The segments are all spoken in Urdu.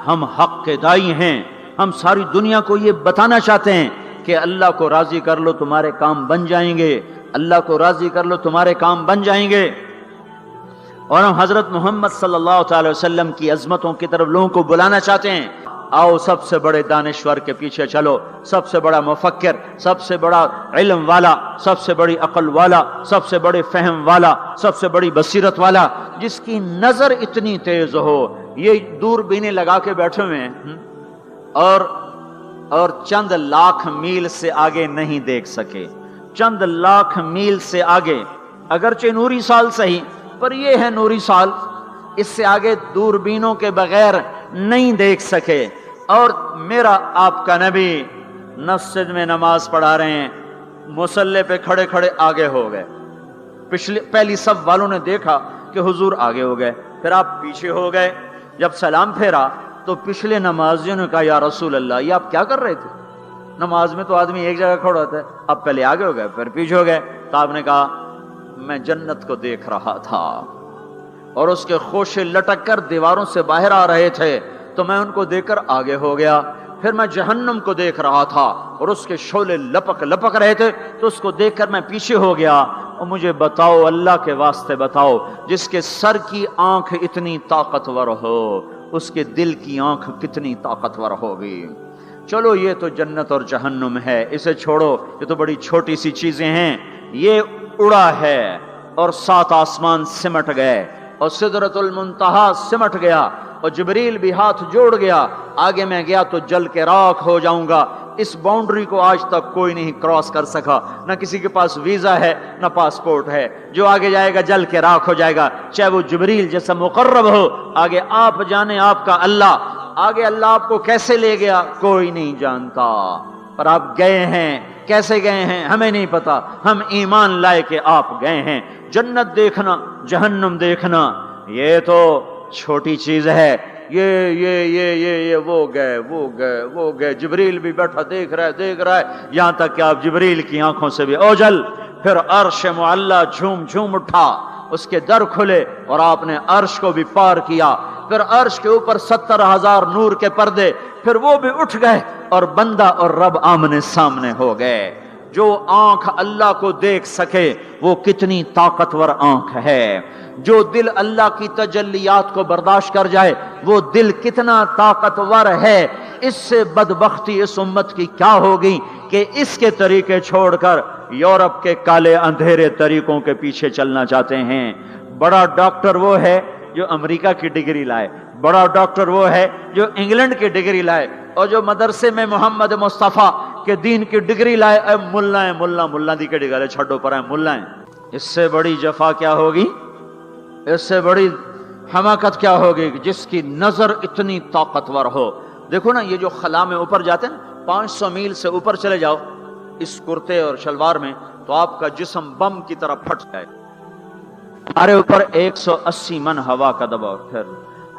ہم حق کے دائی ہیں، ہم ساری دنیا کو یہ بتانا چاہتے ہیں کہ اللہ کو راضی کر لو تمہارے کام بن جائیں گے، اللہ کو راضی کر لو تمہارے کام بن جائیں گے۔ اور ہم حضرت محمد صلی اللہ تعالی وسلم کی عظمتوں کی طرف لوگوں کو بلانا چاہتے ہیں۔ آؤ سب سے بڑے دانشور کے پیچھے چلو، سب سے بڑا مفکر، سب سے بڑا علم والا، سب سے بڑی عقل والا، سب سے بڑے فہم والا، سب سے بڑی بصیرت والا، جس کی نظر اتنی تیز ہو، یہ دوربینیں لگا کے بیٹھے ہوئے ہیں اور چند لاکھ میل سے آگے نہیں دیکھ سکے، چند لاکھ میل سے آگے، اگرچہ نوری سال صحیح، پر یہ ہے نوری سال، اس سے آگے دوربینوں کے بغیر نہیں دیکھ سکے۔ اور میرا آپ کا نبی مسجد میں نماز پڑھا رہے ہیں، مصلی پہ کھڑے کھڑے آگے ہو گئے، پہلی صف والوں نے دیکھا کہ حضور آگے ہو گئے، پھر آپ پیچھے ہو گئے۔ جب سلام پھیرا تو پچھلے نمازیوں نے کہا یا رسول اللہ یہ آپ کیا کر رہے تھے؟ نماز میں تو آدمی ایک جگہ کھڑا ہوتا ہے، آپ پہلے آگے ہو گئے پھر پیچھے ہو گئے۔ تو آپ نے کہا میں جنت کو دیکھ رہا تھا اور اس کے خوشے لٹک کر دیواروں سے باہر آ رہے تھے تو میں ان کو دیکھ کر آگے ہو گیا، پھر میں جہنم کو دیکھ رہا تھا اور اس کے شعلے لپک رہے تھے تو اس کو دیکھ کر میں پیچھے ہو گیا۔ اور مجھے بتاؤ، اللہ کے واسطے بتاؤ، جس کے سر کی آنکھ اتنی طاقتور ہو اس کے دل کی آنکھ کتنی طاقتور ہوگی؟ چلو یہ تو جنت اور جہنم ہے، اسے چھوڑو، یہ تو بڑی چھوٹی سی چیزیں ہیں۔ یہ اڑا ہے اور 7 آسمان سمٹ گئے اور سدرۃ المنتہا سمٹ گیا اور جبریل بھی ہاتھ جوڑ گیا، آگے میں گیا تو جل کے راکھ ہو جاؤں گا۔ اس باؤنڈری کو آج تک کوئی نہیں کراس کر سکا، نہ کسی کے پاس ویزا ہے نہ پاسپورٹ ہے، جو آگے جائے گا جل کے راکھ ہو جائے گا، چاہے وہ جبریل جیسا مقرب ہو۔ آگے آپ جانے آپ کا اللہ، آگے اللہ آپ کو کیسے لے گیا کوئی نہیں جانتا، پر آپ گئے ہیں، کیسے گئے ہیں ہمیں نہیں پتا، ہم ایمان لائے کہ آپ گئے ہیں۔ جنت دیکھنا، جہنم دیکھنا یہ تو چھوٹی چیز ہے، یہ وہ گئے، جبریل بھی بیٹھا دیکھ رہا ہے، یہاں تک کہ آپ جبریل کی آنکھوں سے بھی اوجل۔ پھر عرش معلی جھوم اٹھا، اس کے در کھلے اور آپ نے عرش کو بھی پار کیا۔ پھر عرش کے اوپر 70,000 نور کے پردے، پھر وہ بھی اٹھ گئے اور بندہ اور رب آمنے سامنے ہو گئے۔ جو آنکھ اللہ کو دیکھ سکے وہ کتنی طاقتور آنکھ ہے، جو دل اللہ کی تجلیات کو برداشت کر جائے وہ دل کتنا طاقتور ہے۔ اس سے بدبختی اس امت کی کیا ہوگی کہ اس کے طریقے چھوڑ کر یورپ کے کالے اندھیرے طریقوں کے پیچھے چلنا چاہتے ہیں۔ بڑا ڈاکٹر وہ ہے جو امریکہ کی ڈگری لائے، بڑا ڈاکٹر وہ ہے جو انگلینڈ کی ڈگری لائے، اور جو مدرسے میں محمد مصطفیٰ کے دین کی ڈگری لائے، اے ملا دی کے ڈگری چھڑو پر ملا ہیں۔ اس سے بڑی جفا کیا ہوگی، اس سے بڑی حماقت کیا ہوگی جس کی نظر اتنی طاقتور ہو۔ دیکھو نا یہ جو خلا میں اوپر جاتے ہیں 500 میل سے اوپر چلے جاؤ اس کرتے اور شلوار میں تو آپ کا جسم بم کی طرح پھٹ جائے۔ ہمارے اوپر 180 من ہوا کا دباؤ، پھر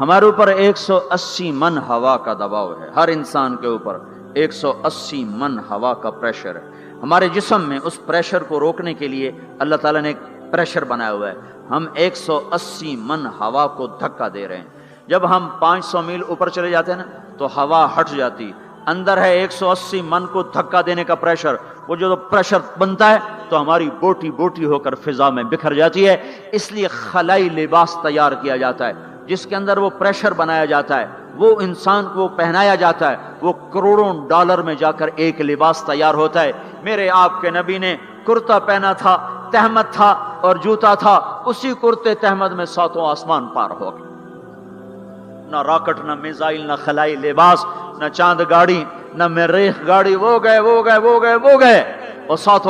ہمارے اوپر 180 من ہوا کا دباؤ ہے، ہر انسان کے اوپر 180 من ہوا کا پریشر ہے۔ ہمارے جسم میں اس پریشر کو روکنے کے لیے اللہ تعالیٰ نے ایک پریشر بنایا ہوا ہے، ہم 180 من ہوا کو دھکا دے رہے ہیں۔ جب ہم 500 میل اوپر چلے جاتے ہیں نا تو ہوا ہٹ جاتی، اندر ہے 180 من کو دھکا دینے کا پریشر، وہ جو پریشر بنتا ہے تو ہماری بوٹی بوٹی ہو کر فضا میں بکھر جاتی ہے۔ اس لیے خلائی لباس تیار کیا جاتا ہے جس کے اندر وہ پریشر بنایا جاتا ہے، وہ انسان کو پہنایا جاتا ہے، وہ کروڑوں ڈالر میں جا کر ایک لباس تیار ہوتا ہے۔ میرے آپ کے نبی نے کرتا پہنا تھا، تہمت تھا اور جوتا تھا، اسی کرتے تہمت میں 7 آسمان پار ہو گئے۔ نہ راکٹ، نہ میزائل، نہ خلائی لباس، نہ چاند گاڑی، نہ مریخ گاڑی، وہ گئے اور 7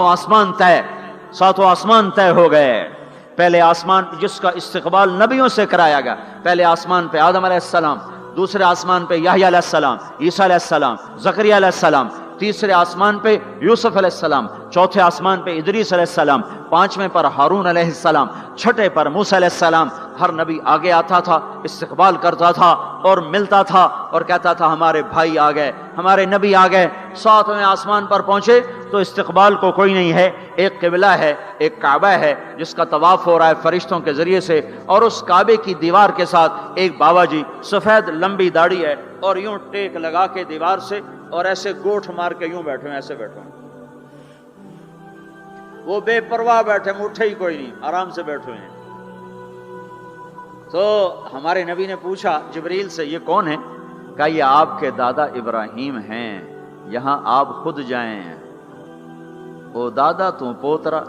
آسمان طے ہو گئے۔ پہلے آسمان جس کا استقبال نبیوں سے کرایا گیا، پہلے آسمان پہ آدم علیہ السلام، دوسرے آسمان پہ یحییٰ علیہ السلام، عیسیٰ علیہ السلام، زکریا علیہ السلام، تیسرے آسمان پہ یوسف علیہ السلام، چوتھے آسمان پہ ادریس علیہ السلام، 5ویں پر ہارون علیہ السلام، 6ٹھے پر موسیٰ علیہ السلام۔ ہر نبی آگے آتا تھا، استقبال کرتا تھا اور ملتا تھا اور کہتا تھا ہمارے بھائی آ گئے، ہمارے نبی آ گئے۔ 7ویں آسمان پر پہنچے تو استقبال کو کوئی نہیں ہے، ایک قبلہ ہے، ایک کعبہ ہے جس کا طواف ہو رہا ہے فرشتوں کے ذریعے سے، اور اس کعبے کی دیوار کے ساتھ ایک بابا جی سفید لمبی داڑھی ہے اور یوں ٹیک لگا کے دیوار سے اور ایسے گوٹھ مار کے یوں بیٹھے ہیں، ایسے بیٹھے ہیں، وہ بے پرواہ بیٹھے ہیں، اٹھے ہی کوئی نہیں، آرام سے بیٹھے ہیں۔ تو ہمارے نبی نے پوچھا جبریل سے یہ کون ہے؟ کہا یہ آپ کے دادا ابراہیم ہیں، یہاں آپ خود جائیں۔ او دادا تو پوترا،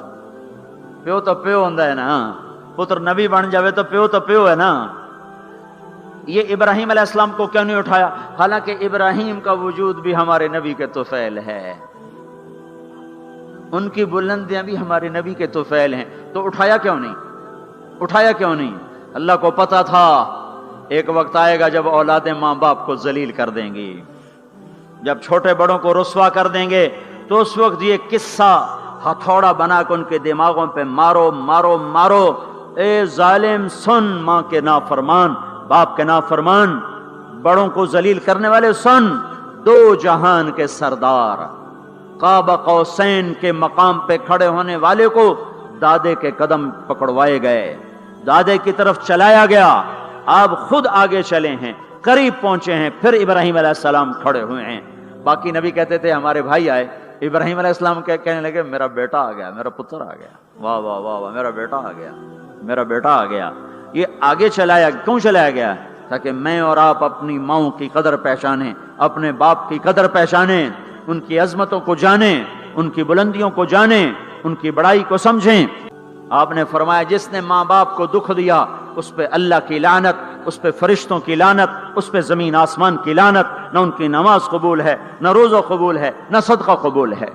پیو تو پیو ہوندا ہے نا، پتر نبی بن جاوے تو پیو ہے نا۔ یہ ابراہیم علیہ السلام کو کیوں نہیں اٹھایا؟ حالانکہ ابراہیم کا وجود بھی ہمارے نبی کے طفیل ہے، ان کی بلندیاں بھی ہمارے نبی کے طفیل ہیں، تو اٹھایا کیوں نہیں؟ اللہ کو پتا تھا ایک وقت آئے گا جب اولادیں ماں باپ کو ذلیل کر دیں گی، جب چھوٹے بڑوں کو رسوا کر دیں گے، تو اس وقت یہ قصہ ہتھوڑا بنا کے ان کے دماغوں پہ مارو، اے ظالم سن، ماں کے نافرمان، باپ کے نافرمان، بڑوں کو ذلیل کرنے والے سن، دو جہان کے سردار، قاب قوسین کے مقام پہ کھڑے ہونے والے کو دادے کے قدم پکڑوائے گئے، دادے کی طرف چلایا گیا، آپ خود آگے چلے ہیں، قریب پہنچے ہیں، پھر ابراہیم علیہ السلام کھڑے ہوئے ہیں۔ باقی نبی کہتے تھے ہمارے بھائی آئے، ابراہیم علیہ السلام کہنے لگے میرا بیٹا آ گیا، میرا پتر آ گیا، واہ واہ واہ واہ، میرا بیٹا آ گیا۔ یہ آگے کیوں چلایا گیا؟ تاکہ میں اور آپ اپنی ماؤں کی قدر پہچانیں، اپنے باپ کی قدر پہچانیں، ان کی عظمتوں کو جانیں، ان کی بلندیوں کو جانیں، ان کی بڑائی کو سمجھیں۔ آپ نے فرمایا جس نے ماں باپ کو دکھ دیا اس پہ اللہ کی لعنت، اس پہ فرشتوں کی لعنت، اس پہ زمین آسمان کی لعنت، نہ ان کی نماز قبول ہے، نہ روزہ قبول ہے، نہ صدقہ قبول ہے۔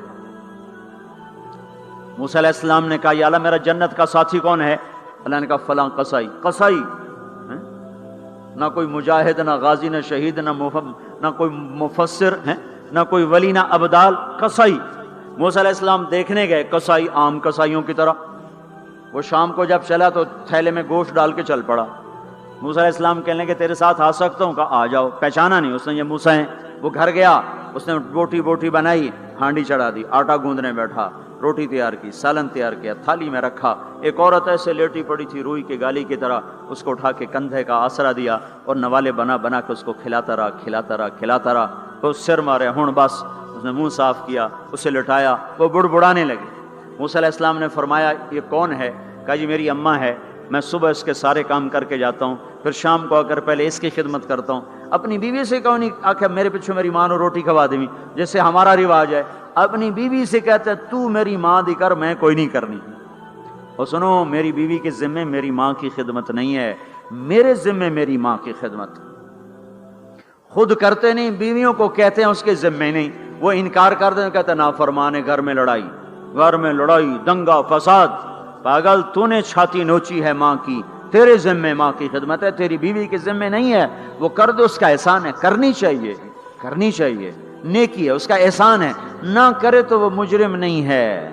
موسیٰ علیہ السلام نے کہا یا اللہ میرا جنت کا ساتھی کون ہے؟ اللہ نے کہا فلاں قصائی، نہ کوئی مجاہد، نہ غازی، نہ شہید، نہ کوئی مفسر ہے، نہ کوئی ولی، نہ ابدال، قصائی۔ موسیٰ علیہ السلام دیکھنے گئے، قصائی عام قصائیوں کی طرح، وہ شام کو جب چلا تو تھیلے میں گوشت ڈال کے چل پڑا۔ موسیٰ علیہ السلام کہنے لگے تیرے ساتھ آ سکتا ہوں؟ کہا آ جاؤ۔ پہچانا نہیں اس نے یہ موسیٰ ہیں۔ وہ گھر گیا، اس نے بوٹی بنائی، ہانڈی چڑھا دی، آٹا گوندنے بیٹھا، روٹی تیار کی، سالن تیار کیا، تھالی میں رکھا۔ ایک عورت ایسے لیٹی پڑی تھی روئی کے گالی کی طرح، اس کو اٹھا کے کندھے کا آسرا دیا اور نوالے بنا کے اس کو کھلاتا رہا۔ وہ سر مارے، ہن بس، اس نے منہ صاف کیا، اسے لٹایا، وہ بڑبڑانے لگے۔ موسیٰ علیہ السلام نے فرمایا یہ کون ہے؟ کہا جی میری اماں ہے، میں صبح اس کے سارے کام کر کے جاتا ہوں، پھر شام کو آ کر پہلے اس کی خدمت کرتا ہوں۔ اپنی بیوی سے کہو نہیں آخر میرے پیچھے میری ماں نے روٹی کھوا دیں، جیسے ہمارا رواج ہے، اپنی بیوی سے کہتے ہیں تو میری ماں دی کر، میں کوئی نہیں کرنی۔ اور سنو، میری بیوی کے ذمے میری ماں کی خدمت نہیں ہے، میرے ذمے میری ماں کی خدمت۔ خود کرتے نہیں، بیویوں کو کہتے ہیں اس کے ذمے نہیں، وہ انکار کر دیں، کہتے ہیں نافرمان ہے، گھر میں لڑائی، دنگا فساد۔ پاگل، تو نے چھاتی نوچی ہے ماں کی، تیرے ذمے ماں کی خدمت ہے، تیری بیوی کے ذمے نہیں ہے۔ وہ کر دے، اس کا احسان ہے، کرنی چاہیے، نیکی ہے، اس کا احسان ہے، نہ کرے تو وہ مجرم نہیں ہے۔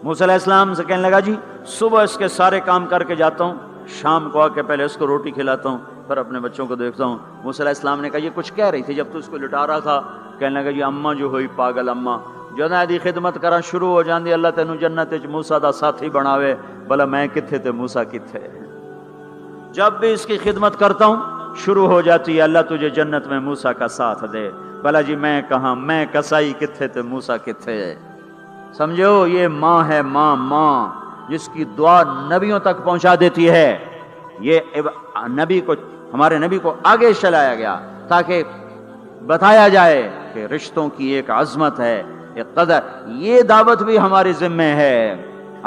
موسیٰ علیہ السلام سے کہنے لگا جی صبح اس کے سارے کام کر کے جاتا ہوں، شام کو آ کے پہلے اس کو روٹی کھلاتا ہوں، پھر اپنے بچوں کو دیکھتا ہوں۔ موسیٰ علیہ السلام نے کہا یہ کچھ کہہ رہی تھی جب تو اس کو لٹا رہا تھا؟ کہنے لگا جی اماں جو ہوئی پاگل اماں، جدوں دی خدمت کرا شروع ہو جاندی، اللہ تینوں جنت وچ موسیٰ دا ساتھی بناوے، بھلا میں کتھے تے موسیٰ کتھے۔ جب بھی اس کی خدمت کرتا ہوں شروع ہو جاتی ہے اللہ تجھے جنت میں موسیٰ کا ساتھ دے، بھلا جی میں کہاں، میں کسائی کتھے تے موسیٰ کتھے۔ سمجھو یہ ماں ہے، ماں جس کی دعا نبیوں تک پہنچا دیتی ہے۔ یہ ہمارے نبی کو آگے چلایا گیا تاکہ بتایا جائے کہ رشتوں کی ایک عظمت ہے، ایک قدر۔ یہ دعوت بھی ہمارے ذمہ ہے۔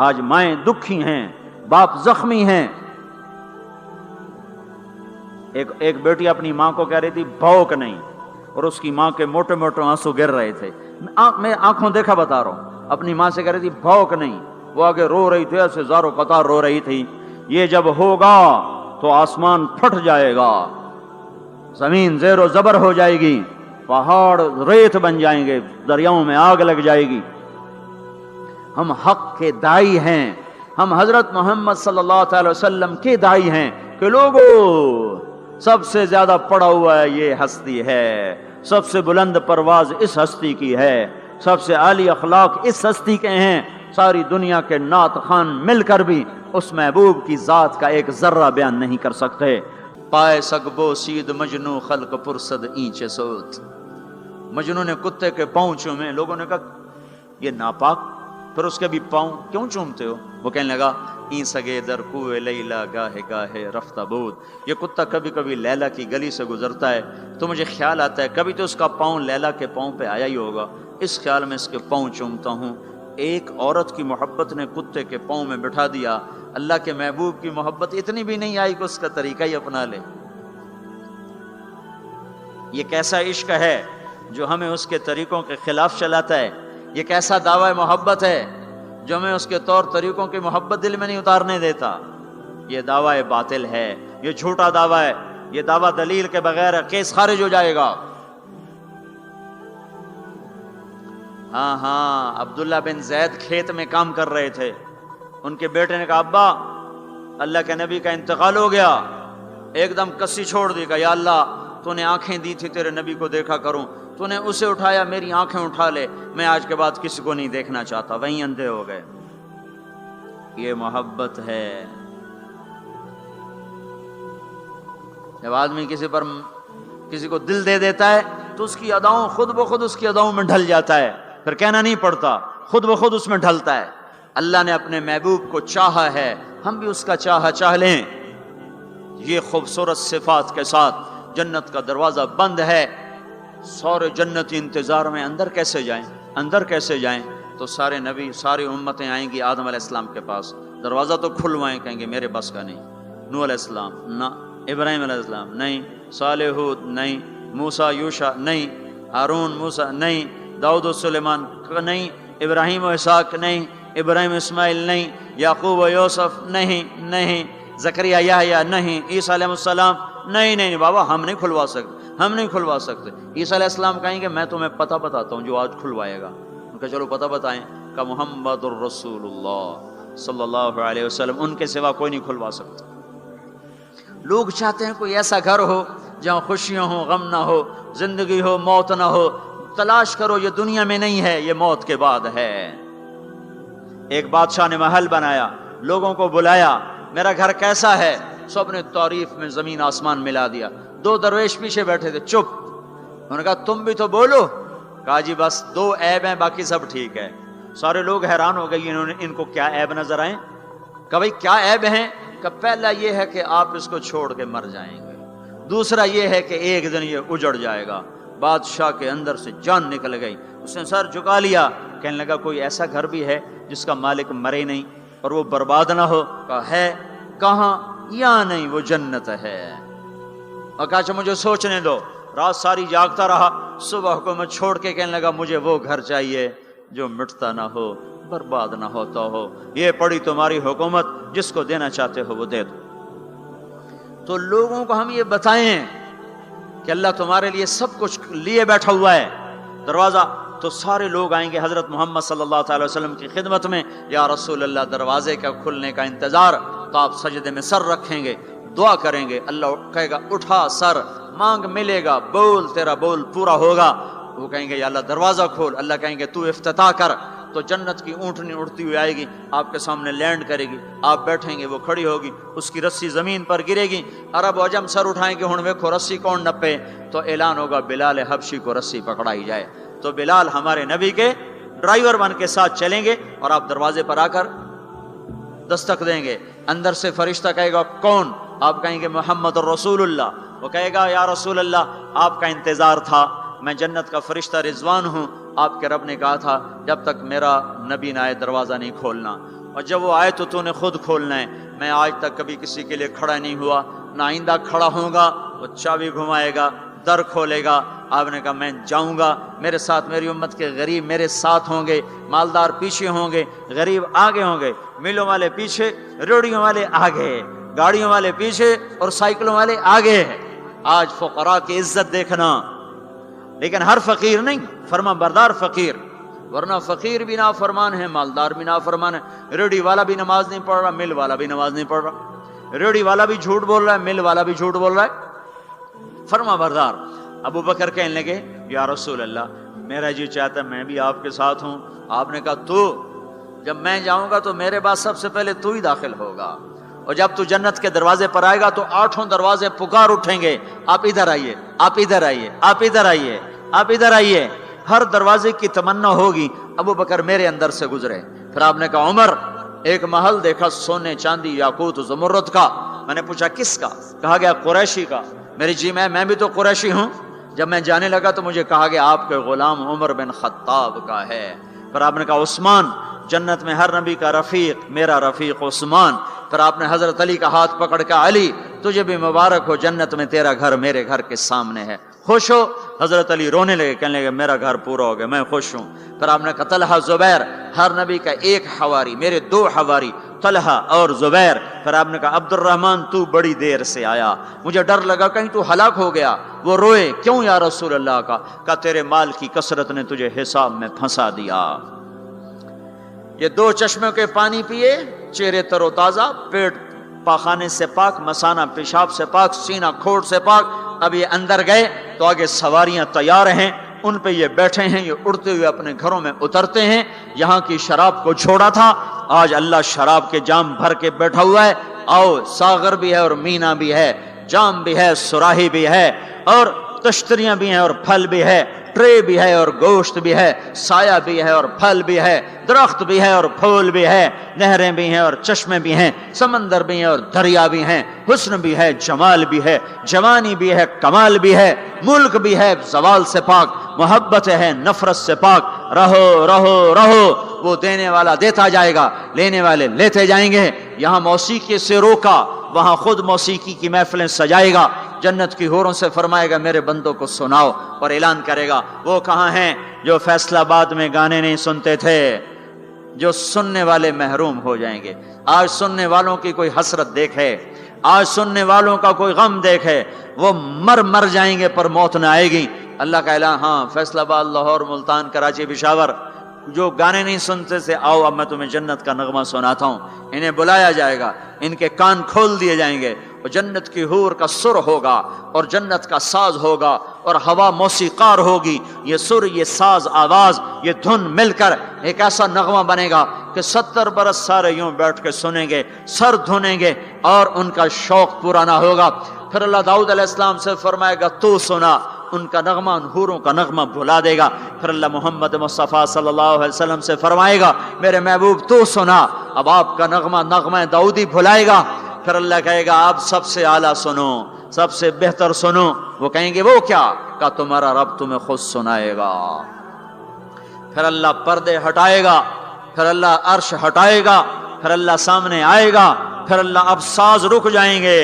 آج مائیں دکھی ہیں، باپ زخمی ہیں۔ ایک بیٹی اپنی ماں کو کہہ رہی تھی بھوک نہیں، اور اس کی ماں کے موٹے موٹے آنسو گر رہے تھے۔ میں آنکھوں دیکھا بتا رہا ہوں، اپنی ماں سے کہہ رہی تھی بھوک نہیں، وہ آگے رو رہی تھی، ایسے زاروں قطار رو رہی تھی۔ یہ جب ہوگا تو آسمان پھٹ جائے گا، زمین زیر و زبر ہو جائے گی، پہاڑ ریت بن جائیں گے، دریاؤں میں آگ لگ جائے گی۔ ہم حق کے دائی ہیں، ہم حضرت محمد صلی اللہ علیہ وسلم کے دائی ہیں کہ لوگوں سب سے زیادہ پڑا ہوا ہے یہ ہستی ہے، سب سے بلند پرواز اس ہستی کی ہے، سب سے عالی اخلاق اس ہستی کے ہیں، ساری دنیا کے نعت خوان مل کر بھی اس محبوب کی ذات کا ایک ذرہ بیان نہیں کر سکتے۔ پائے سگبو سید مجنو خلق پرسد اینچے سوت، مجنو نے کتے کے پاؤں چومے، لوگوں نے کہا یہ ناپاک، پھر اس کے بھی پاؤں کیوں چومتے ہو؟ وہ کہنے لگا این سگے در کوئے لیلا گاہے گاہے رفتہ بود، یہ کتا کبھی کبھی لیلا کی گلی سے گزرتا ہے تو مجھے خیال آتا ہے کبھی تو اس کا پاؤں لیلا کے پاؤں پہ آیا ہی ہوگا، اس خیال میں اس کے پاؤں چومتا ہوں۔ ایک عورت کی محبت نے کتے کے پاؤں میں بٹھا دیا، اللہ کے محبوب کی محبت اتنی بھی نہیں آئی کہ اس کا طریقہ ہی اپنا لے۔ یہ کیسا عشق ہے جو ہمیں اس کے طریقوں کے خلاف چلاتا ہے؟ یہ کیسا دعوی محبت ہے جو ہمیں اس کے طور طریقوں کی محبت دل میں نہیں اتارنے دیتا؟ یہ دعوی باطل ہے، یہ جھوٹا دعویٰ ہے، یہ دعویٰ دلیل کے بغیر کیس خارج ہو جائے گا۔ ہاں عبداللہ بن زید کھیت میں کام کر رہے تھے، ان کے بیٹے نے کہا ابا اللہ کے نبی کا انتقال ہو گیا، ایک دم کسی چھوڑ دی، کہا یا اللہ تو نے آنکھیں دی تھی تیرے نبی کو دیکھا کروں، تو نے اسے اٹھایا، میری آنکھیں اٹھا لے، میں آج کے بعد کسی کو نہیں دیکھنا چاہتا، وہیں اندھے ہو گئے۔ یہ محبت ہے۔ جب آدمی کسی کو دل دے دیتا ہے تو اس کی اداؤں خود بخود اس کی اداؤں میں ڈھل جاتا ہے، پھر کہنا نہیں پڑتا، خود بخود اس میں ڈھلتا ہے۔ اللہ نے اپنے محبوب کو چاہا ہے، ہم بھی اس کا چاہ لیں۔ یہ خوبصورت صفات کے ساتھ جنت کا دروازہ بند ہے، سارے جنتی انتظار میں اندر کیسے جائیں؟ تو سارے نبی ساری امتیں آئیں گی آدم علیہ السلام کے پاس، دروازہ تو کھلوائیں، کہیں گے میرے بس کا نہیں۔ نوح علیہ السلام نہ، ابراہیم علیہ السلام نہیں، صالح ہود نہیں، موسیٰ یوشع نہیں، ہارون موسیٰ نہیں، داؤد و سلیمان نہیں، ابراہیم و اسحاق نہیں، ابراہیم اسماعیل نہیں، یعقوب و یوسف نہیں، زکریا یحییٰ نہیں، عیسیٰ علیہ السلام نہیں بابا ہم نہیں کھلوا سکتے۔ عیسیٰ علیہ السلام کہیں گے میں تمہیں پتہ بتاتا ہوں جو آج کھلوائے گا۔ ان کا چلو پتہ بتائیں، کہ محمد الرسول اللہ صلی اللہ علیہ وسلم، ان کے سوا کوئی نہیں کھلوا سکتا۔ لوگ چاہتے ہیں کوئی ایسا گھر ہو جہاں خوشیاں ہو، غم نہ ہو، زندگی ہو، موت نہ ہو۔ تلاش کرو، یہ دنیا میں نہیں ہے، یہ موت کے بعد ہے۔ ایک بادشاہ نے محل بنایا، لوگوں کو بلایا، میرا گھر کیسا ہے؟ سب نے تعریف میں زمین آسمان ملا دیا۔ دو درویش پیچھے بیٹھے تھے، چپ۔ انہوں نے کہا تم بھی تو بولو۔ کہا جی بس 2 عیب ہیں، باقی سب ٹھیک ہے۔ سارے لوگ حیران ہو گئے، ان کو کیا عیب نظر آئے؟ کہ بھائی کیا عیب ہیں؟ کہ پہلا یہ ہے کہ آپ اس کو چھوڑ کے مر جائیں گے، دوسرا یہ ہے کہ ایک دن یہ اجڑ جائے گا۔ بادشاہ کے اندر سے جان نکل گئی، اس نے سر جھکا لیا، کہنے لگا کوئی ایسا گھر بھی ہے جس کا مالک مرے نہیں اور وہ برباد نہ ہو؟ کہا ہے۔ کہاں؟ یا نہیں، وہ جنت ہے۔ اور کہا اچھا مجھے سوچنے دو۔ رات ساری جاگتا رہا، صبح کو میں چھوڑ کے کہنے لگا مجھے وہ گھر چاہیے جو مٹتا نہ ہو، برباد نہ ہوتا ہو۔ یہ پڑی تمہاری حکومت، جس کو دینا چاہتے ہو وہ دے دو۔ تو لوگوں کو ہم یہ بتائیں کہ اللہ تمہارے لیے سب کچھ لیے بیٹھا ہوا ہے، دروازہ تو سارے لوگ آئیں گے حضرت محمد صلی اللہ تعالی وسلم کی خدمت میں، یا رسول اللہ دروازے کا کھلنے کا انتظار۔ تو آپ سجدے میں سر رکھیں گے، دعا کریں گے، اللہ کہے گا اٹھا سر، مانگ ملے گا، بول تیرا بول پورا ہوگا۔ وہ کہیں گے یا اللہ دروازہ کھول، اللہ کہیں گے تو افتتاح کر۔ تو جنت کی اونٹنی اڑتی ہوئی آئے گی، آپ کے سامنے لینڈ کرے گی، آپ بیٹھیں گے، وہ کھڑی ہوگی، اس کی رسی زمین پر گرے گی، عرب و عجم سر اٹھائیں گے، ہن ویکھو رسی کون نپے؟ تو اعلان ہوگا بلال حبشی کو رسی پکڑائی جائے۔ تو بلال ہمارے نبی کے ڈرائیور بن کے ساتھ چلیں گے اور آپ دروازے پر آ کر دستک دیں گے۔ اندر سے فرشتہ کہے گا کون؟ آپ کہیں گے محمد الرسول اللہ۔ وہ کہے گا یا رسول اللہ آپ کا انتظار تھا، میں جنت کا فرشتہ رضوان ہوں، آپ کے رب نے کہا تھا جب تک میرا نبی نہ آئے دروازہ نہیں کھولنا، اور جب وہ آئے تو نے خود کھولنا ہے۔ میں آج تک کبھی کسی کے لیے کھڑا نہیں ہوا، نہ آئندہ کھڑا ہوں گا۔ وہ چابی گھمائے گا، در کھولے گا، آپ نے کہا میں جاؤں گا، میرے ساتھ میری امت کے غریب میرے ساتھ ہوں گے، مالدار پیچھے ہوں گے، غریب آگے ہوں گے، میلوں والے پیچھے، ریڑیوں والے آگے، گاڑیوں والے پیچھے اور سائیکلوں والے آگے۔ آج فقراء کی عزت دیکھنا، لیکن ہر فقیر نہیں، فرما بردار فقیر، ورنہ فقیر بھی نافرمان ہے، مالدار بھی نافرمان ہے۔ ریڑی والا بھی نماز نہیں پڑھ رہا، مل والا بھی نماز نہیں پڑھ رہا، ریڑی والا بھی جھوٹ بول رہا ہے، مل والا بھی جھوٹ بول رہا ہے۔ فرما بردار ابو بکر کہنے لگے یا رسول اللہ میرا جی چاہتا ہے میں بھی آپ کے ساتھ ہوں. آپ نے کہا تو جب میں جاؤں گا تو میرے بعد سب سے پہلے تو ہی داخل ہوگا, اور جب تو جنت کے دروازے پر آئے گا تو 8 دروازے پکار اٹھیں گے, آپ ادھر آئیے, آپ ادھر آئیے, آپ ادھر آئیے, آپ ادھر آئیے. ہر دروازے کی تمنا ہوگی ابو بکر میرے اندر سے گزرے. پھر آپ نے کہا عمر ایک محل دیکھا سونے چاندی یاقوت زمرد کا. میں نے پوچھا کس کا؟ کہا گیا قریشی کا. میری جی میں بھی تو قریشی ہوں. جب میں جانے لگا تو مجھے کہا گیا آپ کے غلام عمر بن خطاب کا ہے. پھر آپ نے کہا عثمان, جنت میں ہر نبی کا رفیق میرا رفیق عثمان. پھر آپ نے حضرت علی کا ہاتھ پکڑ کے علی تجھے بھی مبارک ہو, جنت میں تیرا گھر میرے گھر کے سامنے ہے, خوش ہو. حضرت علی رونے لگے, کہنے لگے میرا گھر پورا ہو گیا, میں خوش ہوں. پھر آپ نے کہا طلحہ زبیر, ہر نبی کا ایک حواری, میرے 2 حواری طلحہ اور زبیر. پھر آپ نے کہا عبد الرحمن تو بڑی دیر سے آیا, مجھے ڈر لگا کہیں تو ہلاک ہو گیا. وہ روئے, کیوں یا رسول اللہ کا؟ کہا تیرے مال کی کثرت نے تجھے حساب میں پھنسا دیا. یہ 2 چشموں کے پانی پیے, چہرے تر و تازہ, پیٹ پاخانے سے پاک, مثانہ پیشاب سے پاک, سینہ کھوٹ سے پاک. اب یہ اندر گئے تو آگے سواریاں تیار ہیں, ان پہ یہ بیٹھے ہیں, یہ اڑتے ہوئے اپنے گھروں میں اترتے ہیں. یہاں کی شراب کو چھوڑا تھا, آج اللہ شراب کے جام بھر کے بیٹھا ہوا ہے. آؤ, ساغر بھی ہے اور مینا بھی ہے, جام بھی ہے, سراہی بھی ہے, اور تشتریاں بھی ہیں اور پھل بھی ہے, ٹرے بھی ہے اور گوشت بھی ہے, سایہ بھی ہے اور پھل بھی ہے, درخت بھی ہے اور پھول بھی ہے, نہریں بھی ہیں اور چشمے بھی ہیں, سمندر بھی ہیں اور دریا بھی ہیں, حسن بھی ہے, جمال بھی ہے, جوانی بھی ہے, کمال بھی ہے, ملک بھی ہے زوال سے پاک, محبت ہے نفرت سے پاک. رہو رہو رہو, وہ دینے والا دیتا جائے گا, لینے والے لیتے جائیں گے. یہاں موسیقی سے روکا, وہاں خود موسیقی کی محفلیں سجائے گا. جنت کی حوروں سے فرمائے گا میرے بندوں کو سناؤ, اور اعلان کرے گا وہ کہاں ہیں جو فیصل آباد میں گانے نہیں سنتے تھے, جو سننے والے محروم ہو جائیں گے. آج سننے والوں کی کوئی حسرت دیکھے, آج سننے والوں کا کوئی غم دیکھے, وہ مر جائیں گے پر موت نہ آئے گی. اللہ کا اعلان, ہاں فیصل آباد, لاہور, ملتان, کراچی, پشاور, جو گانے نہیں سنتے سے آؤ اب میں تمہیں جنت کا نغمہ سناتا ہوں. انہیں بلایا جائے گا, ان کے کان کھول دیے جائیں گے, اور جنت کی حور کا سر ہوگا اور جنت کا ساز ہوگا, اور ہوا موسیقار ہوگی. یہ سر, یہ ساز, آواز, یہ دھن مل کر ایک ایسا نغمہ بنے گا کہ 70 برس سارے یوں بیٹھ کے سنیں گے, سر دھنیں گے, اور ان کا شوق پورا نہ ہوگا. پھر اللہ داؤد علیہ السلام سے فرمائے گا تو سنا, ان کا نغمہ ان حوروں کا نغمہ بھلا دے گا. پھر اللہ محمد مصطفیٰ صلی اللہ علیہ وسلم سے فرمائے گا میرے محبوب تو سنا, اب آپ کا نغمہ داؤدی بھلائے گا. پھر اللہ کہے گا آپ سب سے اعلیٰ سنو, سب سے بہتر سنو. وہ کہیں گے وہ کیا؟ کہ تمہارا رب تمہیں خود سنائے گا. پھر اللہ پردے ہٹائے گا, پھر اللہ عرش ہٹائے گا, پھر اللہ سامنے آئے گا, پھر اللہ اب ساز رک جائیں گے,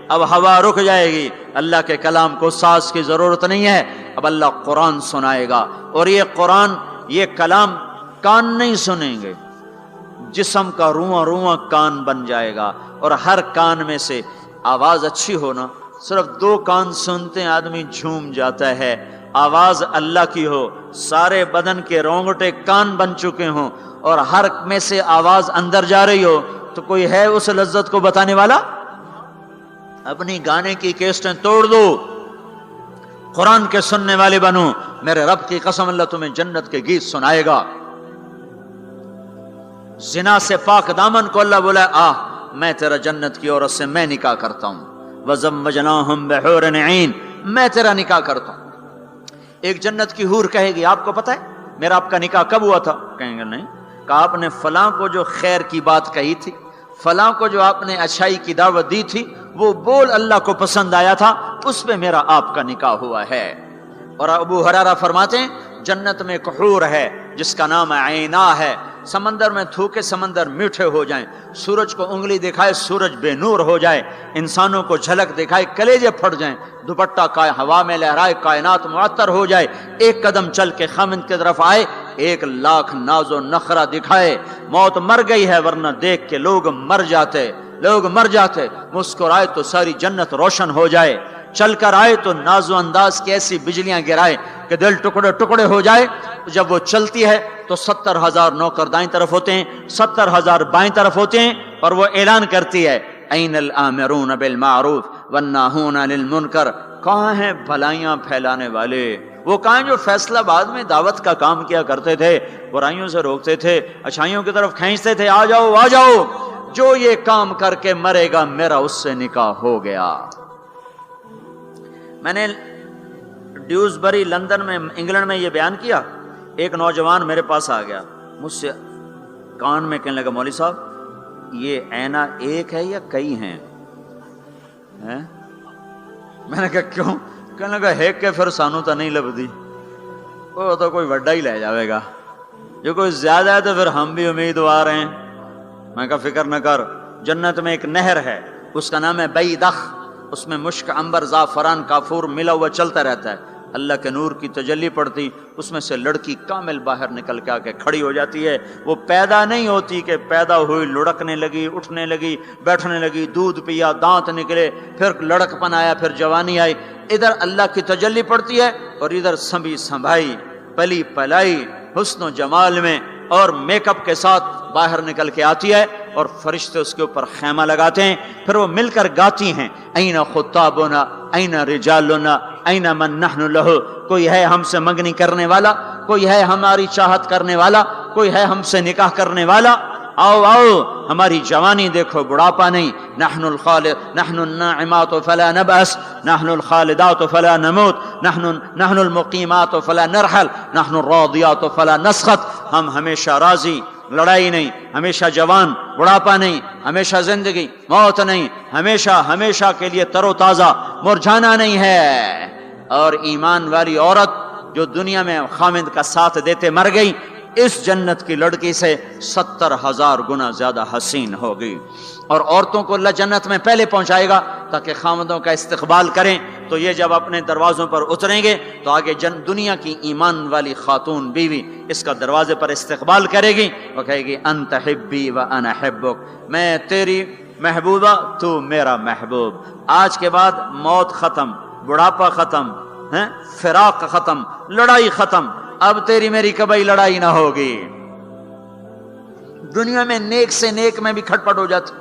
اب ہوا رک جائے گی. اللہ کے کلام کو ساز کی ضرورت نہیں ہے, اب اللہ قرآن سنائے گا. اور یہ قرآن, یہ کلام کان نہیں سنیں گے, جسم کا رواں کان بن جائے گا. اور ہر کان میں سے آواز اچھی ہونا, صرف 2 کان سنتے ہیں آدمی جھوم جاتا ہے. آواز اللہ کی ہو, سارے بدن کے رونگٹے کان بن چکے ہوں, اور ہر میں سے آواز اندر جا رہی ہو, تو کوئی ہے اس لذت کو بتانے والا؟ اپنی گانے کی کیسٹیں توڑ دو, قرآن کے سننے والے بنو. میرے رب کی قسم اللہ تمہیں جنت کے گیت سنائے گا. زنا سے پاک دامن کو اللہ بولا, میں تیرا جنت کی عورت سے میں نکاح کرتا ہوں. وَزَوَّجْنَاهُمْ بِحُورٍ عِينٍ, میں تیرا نکاح کرتا ہوں. ایک جنت کی حور کہے گی آپ کو پتہ ہے میرا آپ کا نکاح کب ہوا تھا؟ کہیں گے نہیں. کہا آپ نے فلاں کو جو خیر کی بات کہی تھی, فلاں کو جو آپ نے اچھائی کی دعوت دی تھی, وہ بول اللہ کو پسند آیا تھا, اس پہ میرا آپ کا نکاح ہوا ہے. اور ابو ہریرہ فرماتے ہیں جنت میں ایک حور ہے جس کا نام عینا ہے. سمندر میں تھوکے سمندر میٹھے ہو جائیں, سورج کو انگلی دکھائے سورج بے نور ہو جائے, انسانوں کو جھلک دکھائے کلیجے پھٹ جائیں, دوپٹہ ہوا میں لہرائے کائنات معطر ہو جائے, ایک قدم چل کے خامند کی طرف آئے, 1,00,000 ناز و نخرہ دکھائے. موت مر گئی ہے ورنہ دیکھ کے لوگ مر جاتے, مسکرائے تو ساری جنت روشن ہو جائے, چل کر آئے تو ناز و انداز کی ایسی بجلیاں گرائے کہ دل ٹکڑے ٹکڑے ہو جائے. جب وہ چلتی ہے تو 70,000 نوکر دائیں طرف ہوتے ہیں, 70,000 بائیں طرف ہوتے ہیں, اور وہ اعلان کرتی ہے این الآمرون بالمعروف والناہون عن المنکر, کہاں ہیں بھلائیاں پھیلانے والے, وہ کہاں جو فیصلہ آباد میں دعوت کا کام کیا کرتے تھے، برائیوں سے روکتے تھے، اچھائیوں کی طرف کھینچتے تھے، آ جاؤ آ جاؤ، جو یہ کام کر کے مرے گا میرا اس سے نکاح ہو گیا۔ میں نے ڈیوزبری لندن میں انگلینڈ میں یہ بیان کیا، ایک نوجوان میرے پاس آ گیا، مجھ سے کان میں کہنے لگا مولوی صاحب یہ اینا ایک ہے یا کئی ہیں؟ میں نے کہا کیوں؟ کہنے لگا ہے کہ پھر سانو تو نہیں لبدی، وہ تو کوئی وڈا ہی لے جاوے گا، جو کوئی زیادہ ہے تو پھر ہم بھی امیدوار ہیں۔ میں کہا فکر نہ کر، جنت میں ایک نہر ہے، اس کا نام ہے بیدخ، اس میں مشک، عنبر، زعفران، کافور ملا ہوا چلتا رہتا ہے، اللہ کے نور کی تجلی پڑتی، اس میں سے لڑکی کامل باہر نکل کے آ کے کھڑی ہو جاتی ہے۔ وہ پیدا نہیں ہوتی کہ پیدا ہوئی لڑکنے لگی، اٹھنے لگی، بیٹھنے لگی، دودھ پیا، دانت نکلے، پھر لڑک پن آیا، پھر جوانی آئی۔ ادھر اللہ کی تجلی پڑتی ہے اور ادھر سنبھی سنبھائی، پلی پلائی، حسن و جمال میں اور میک اپ کے ساتھ باہر نکل کے آتی ہے، اور فرشتے اس کے اوپر خیمہ لگاتے ہیں، پھر وہ مل کر گاتی ہیں، این خطابنا این رجالنا این من نحن لہ، کوئی ہے ہم سے منگنی کرنے والا، کوئی ہے ہماری چاہت کرنے والا، کوئی ہے ہم سے نکاح کرنے والا، آؤ آؤ ہماری جوانی دیکھو، بڑھاپا نہیں، نحن الناعمات فلا نبأس، نحن الخالدات فلا نموت، نحن المقیمات فلا نرحل، نحن الراضیات فلا نسخط، ہم ہمیشہ راضی، لڑائی نہیں، ہمیشہ جوان، بڑھاپا نہیں، ہمیشہ زندگی، موت نہیں، ہمیشہ ہمیشہ کے لیے تر و تازہ، مرجھانا نہیں ہے۔ اور ایمان والی عورت جو دنیا میں خامد کا ساتھ دیتے مر گئی، اس جنت کی لڑکی سے 70,000 گنا زیادہ حسین ہوگی۔ اور عورتوں کو اللہ جنت میں پہلے پہنچائے گا تاکہ خامدوں کا استقبال کریں، تو یہ جب اپنے دروازوں پر اتریں گے تو آگے دنیا کی ایمان والی خاتون بیوی اس کا دروازے پر استقبال کرے گی، وہ کہے گی انت حبی و انا حبک، میں تیری محبوبہ تو میرا محبوب۔ آج کے بعد موت ختم، بڑھاپا ختم، فراق ختم، لڑائی ختم، اب تیری میری کبھی لڑائی نہ ہوگی۔ دنیا میں نیک سے نیک میں بھی کھٹ پٹ ہو جاتی۔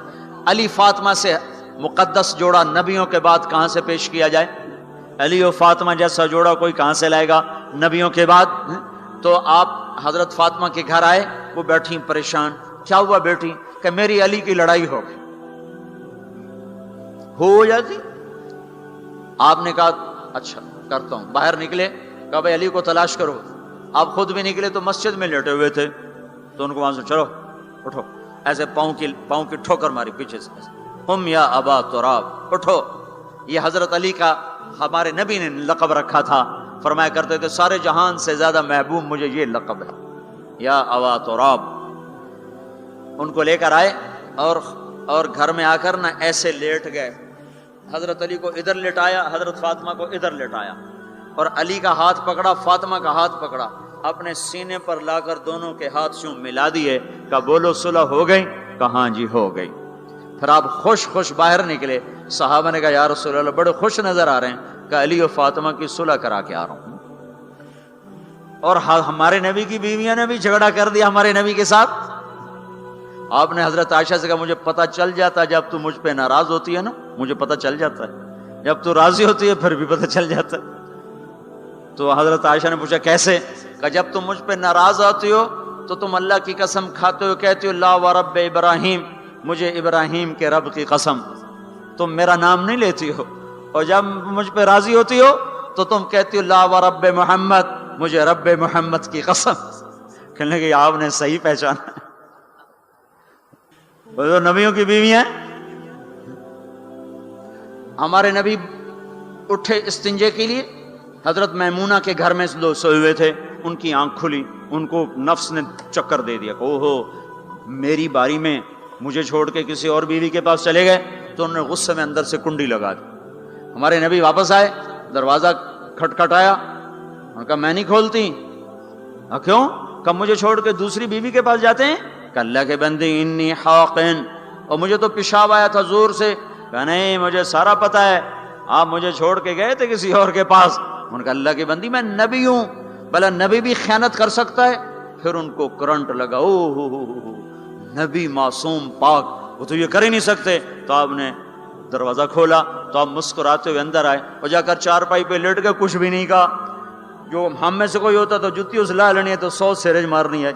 علی فاطمہ سے مقدس جوڑا نبیوں کے بعد کہاں سے پیش کیا جائے؟ علی و فاطمہ جیسا جوڑا کوئی کہاں سے لائے گا نبیوں کے بعد؟ تو آپ حضرت فاطمہ کے گھر آئے، وہ بیٹھی پریشان، کیا ہوا بیٹی؟ کہ میری علی کی لڑائی ہو گئی۔ ہو جاتی؟ آپ نے کہا اچھا کرتا ہوں۔ باہر نکلے، کہا بھائی علی کو تلاش کرو۔ آپ خود بھی نکلے تو مسجد میں لیٹے ہوئے تھے، تو ان کو وہاں سے چلو اٹھو، ایسے پاؤں کی ٹھوکر ماری پیچھے سے، ہم یا ابا تراب، اٹھو۔ یہ حضرت علی کا ہمارے نبی نے لقب رکھا تھا، فرمایا کرتے تھے سارے جہان سے زیادہ محبوب مجھے یہ لقب ہے، یا ابا تراب۔ ان کو لے کر آئے اور گھر میں آ کر نہ ایسے لیٹ گئے، حضرت علی کو ادھر لٹایا، حضرت فاطمہ کو ادھر لٹایا، اور علی کا ہاتھ پکڑا، فاطمہ کا ہاتھ پکڑا، اپنے سینے پر لا کر دونوں کے ہاتھ سے ملا دیے، کہا بولو صلح ہو گئی؟ کہا ہاں جی ہو گئی۔ پھر آپ خوش خوش باہر نکلے، صحابہ نے کہا یا رسول اللہ بڑے خوش نظر آ رہے ہیں، کہ علی و فاطمہ کی صلح کرا کے آ رہا ہوں۔ اور ہمارے نبی کی بیویاں نے بھی جھگڑا کر دیا ہمارے نبی کے ساتھ۔ آپ نے حضرت عائشہ سے کہا مجھے پتہ چل جاتا جب تو مجھ پہ ناراض ہوتی ہے نا، مجھے پتہ چل جاتا ہے، جب تو راضی ہوتی ہے پھر بھی پتہ چل جاتا ہے۔ تو حضرت عائشہ نے پوچھا کیسے؟ کہ جب تم مجھ پہ ناراض آتی ہو تو تم اللہ کی قسم کھاتے ہو، کہتے ہو لا و رب ابراہیم، مجھے ابراہیم کے رب کی قسم، تم میرا نام نہیں لیتی ہو، اور جب مجھ پہ راضی ہوتی ہو تو تم کہتی ہو لا و رب محمد، مجھے رب محمد کی قسم۔ کہنے لگے آپ نے صحیح پہچانا، وہ نبیوں کی بیویاں۔ ہمارے نبی اٹھے استنجے کے لیے، حضرت میمونہ کے گھر میں لوگ سوئے ہوئے تھے، ان کی آنکھ کھلی، ان کو نفس نے چکر دے دیا، اوہو میری باری میں مجھے چھوڑ کے کسی اور بیوی کے پاس چلے گئے، تو انہوں نے غصے میں اندر سے کنڈی لگا دی۔ ہمارے نبی واپس آئے، دروازہ کھٹکھٹایا، انہوں نے کہا میں نہیں کھولتی۔ کیوں؟ کب مجھے چھوڑ کے دوسری بیوی کے پاس جاتے ہیں؟ کہ اللہ کے بندے انی حاقن، اور مجھے تو پیشاب آیا تھا زور سے۔ کہ نہیں مجھے سارا پتہ ہے، آپ مجھے چھوڑ کے گئے تھے کسی اور کے پاس۔ انہوں نے کہا اللہ کی بندی میں نبی ہوں، بھلا نبی بھی خیانت کر سکتا ہے؟ پھر ان کو کرنٹ لگا، او ہو نبی معصوم پاک، وہ تو یہ کر ہی نہیں سکتے۔ تو آپ نے دروازہ کھولا تو آپ مسکراتے ہوئے اندر آئے، اور جا کر چارپائی پہ لیٹ کے کچھ بھی نہیں کہا، جو ہم میں سے کوئی ہوتا تو جتی اس لا لینی ہے تو 100 سیرج مارنی ہے.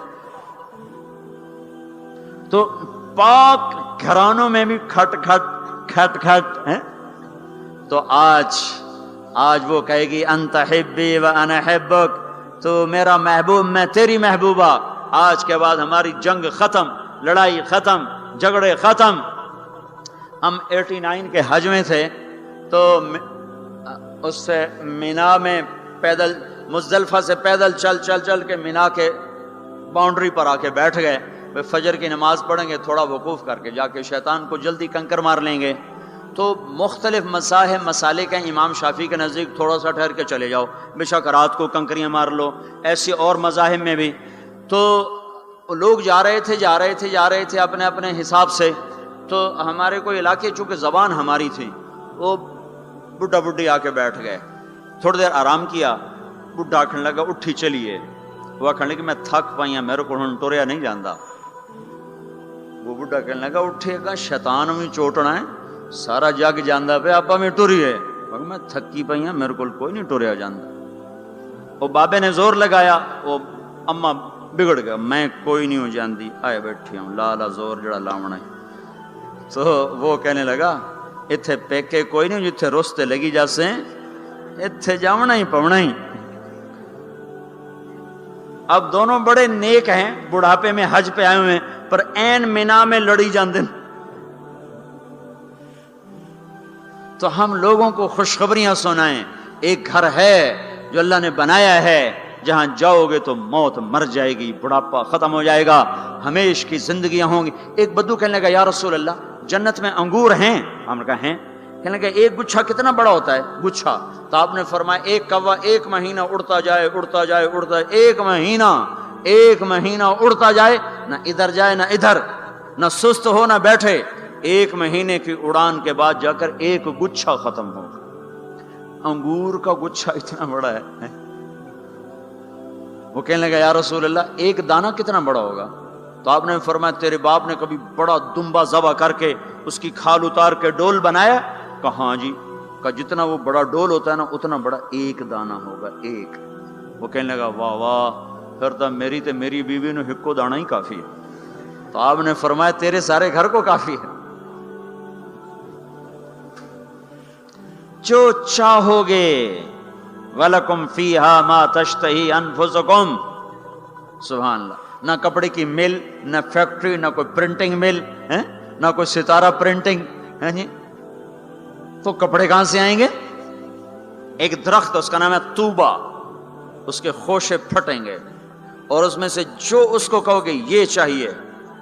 تو پاک گھرانوں میں بھی کھٹ کھٹ کھٹ کھٹ ہے. تو آج وہ کہے گی انت حبی و انا حبک، تو میرا محبوب میں تیری محبوبہ. آج کے بعد ہماری جنگ ختم، لڑائی ختم، جھگڑے ختم. ہم 89 کے حج میں تھے تو اس سے مینا میں پیدل، مزدلفہ سے پیدل چل کے مینا کے باؤنڈری پر آ کے بیٹھ گئے. فجر کی نماز پڑھیں گے، تھوڑا وقوف کر کے جا کے شیطان کو جلدی کنکر مار لیں گے. تو مختلف مسالے کے امام شافعی کے نزدیک تھوڑا سا ٹھہر کے چلے جاؤ، بے شک رات کو کنکریاں مار لو. ایسی اور مذاہب میں بھی تو لوگ جا رہے تھے اپنے اپنے حساب سے. تو ہمارے کوئی علاقے چونکہ زبان ہماری تھی، وہ بڈھا بڈھی آ کے بیٹھ گئے. تھوڑی دیر آرام کیا، بڈھا کھڑنے لگا اٹھی چلیے. وہ کھڑنے کہ میں تھک پائی ہوں، میرے کو ٹوریا نہیں جاندا. وہ بڈھا کہنے لگا اٹھے گا شیطان میں چوٹنا ہے، سارا جگ جانا پہ آپ میں ٹری ہے. میں تھکی پئی ہوں، میرے کو کوئی نہیں ٹوریا جانا. وہ بابے نے زور لگایا، وہ اما بگڑ گیا، میں کوئی نہیں ہو جاندی، آئے بیٹھی ہوں لالا زور جڑا لاونا ہے. تو وہ کہنے لگا اتھے پیکے کوئی نہیں، جتھے رستے لگی جاسے اتھے جاونا ہی پونا ہی. اب دونوں بڑے نیک ہیں، بڑھاپے میں حج پہ آئے ہوئے، پر این مینا میں لڑی جاندے. تو ہم لوگوں کو خوشخبریاں سنائیں. ایک گھر ہے جو اللہ نے بنایا ہے، جہاں جاؤ گے تو موت مر جائے گی، بڑھاپا ختم ہو جائے گا، ہمیشہ کی زندگیاں ہوں گی. ایک بدو کہنے لگا یا رسول اللہ جنت میں انگور ہیں؟ ہم نے کہا ہیں. کہنے لگا ایک گچھا کتنا بڑا ہوتا ہے؟ گچھا. تو آپ نے فرمایا ایک کوا 1 مہینہ اڑتا جائے 1 مہینہ اڑتا جائے، نہ ادھر جائے نہ ادھر، نہ سست ہو نہ بیٹھے. 1 مہینے کی اڑان کے بعد جا کر ایک گچھا ختم ہوگا. انگور کا گچھا اتنا بڑا ہے. وہ کہنے لگا یا رسول اللہ ایک دانہ کتنا بڑا ہوگا؟ تو آپ نے فرمایا تیرے باپ نے کبھی بڑا دمبا ذبح کر کے اس کی کھال اتار کے ڈول بنایا؟ کہا ہاں جی. کہا جتنا وہ بڑا ڈول ہوتا ہے نا اتنا بڑا ایک دانہ ہوگا، ایک. وہ کہنے لگا واہ واہ، پھر تو میری بیوی نے ہکو دانا ہی کافی ہے. تو آپ نے فرمایا تیرے سارے گھر کو کافی ہے. جو چاہو گے وَلَكُمْ فِيهَا مَا تَشْتَهِي أَنفُسُكُمْ. سبحان اللہ. نہ کپڑے کی مل، نہ فیکٹری، نہ کوئی پرنٹنگ مل، نہ کوئی ستارہ پرنٹنگ. تو کپڑے کہاں سے آئیں گے؟ ایک درخت اس کا نام ہے طوبہ، اس کے خوشے پھٹیں گے اور اس میں سے جو اس کو کہو گے یہ چاہیے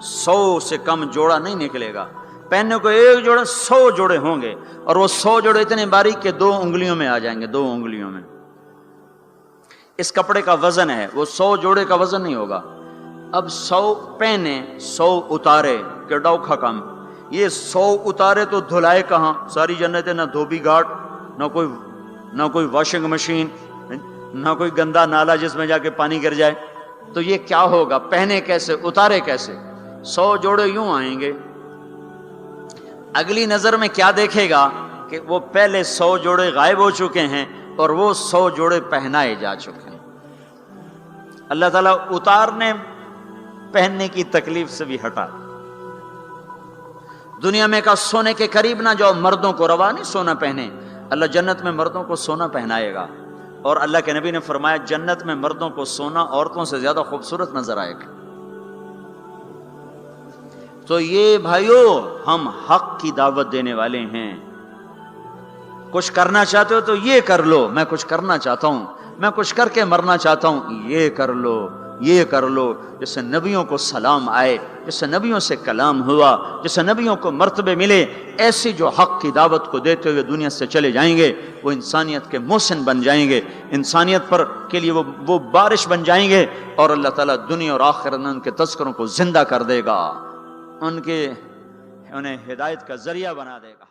100 سے کم جوڑا نہیں نکلے گا. پہننے کو ایک جوڑے 100 جوڑے ہوں گے، اور وہ 100 جوڑے اتنے باریک کہ 2 انگلیوں میں آ جائیں گے، 2 انگلیوں میں. اس کپڑے کا وزن ہے، وہ 100 جوڑے کا وزن نہیں ہوگا. اب 100 پہنے 100 اتارے کہ ڈوکھا کم. یہ 100 اتارے تو دھلائے کہاں؟ ساری جنت ہے، نہ دھوبی گھاٹ، نہ کوئی واشنگ مشین، نہ کوئی گندا نالا جس میں جا کے پانی گر جائے. تو یہ کیا ہوگا؟ پہنے کیسے، اتارے کیسے؟ 100 جوڑے یوں آئیں گے. اگلی نظر میں کیا دیکھے گا کہ وہ پہلے 100 جوڑے غائب ہو چکے ہیں اور وہ 100 جوڑے پہنائے جا چکے ہیں. اللہ تعالیٰ اتارنے پہننے کی تکلیف سے بھی ہٹا. دنیا میں کا سونے کے قریب نہ جاؤ، مردوں کو روا نہیں سونا پہنے. اللہ جنت میں مردوں کو سونا پہنائے گا، اور اللہ کے نبی نے فرمایا جنت میں مردوں کو سونا عورتوں سے زیادہ خوبصورت نظر آئے گا. تو یہ بھائیو ہم حق کی دعوت دینے والے ہیں. کچھ کرنا چاہتے ہو تو یہ کر لو. میں کچھ کرنا چاہتا ہوں، میں کچھ کر کے مرنا چاہتا ہوں، یہ کر لو، یہ کر لو. جس سے نبیوں کو سلام آئے، جس سے نبیوں سے کلام ہوا، جس سے نبیوں کو مرتبے ملے، ایسی جو حق کی دعوت کو دیتے ہوئے دنیا سے چلے جائیں گے وہ انسانیت کے محسن بن جائیں گے، انسانیت پر کے لیے وہ بارش بن جائیں گے، اور اللہ تعالیٰ دنیا اور آخرت میں ان کے تذکروں کو زندہ کر دے گا، انہیں ہدایت کا ذریعہ بنا دے گا.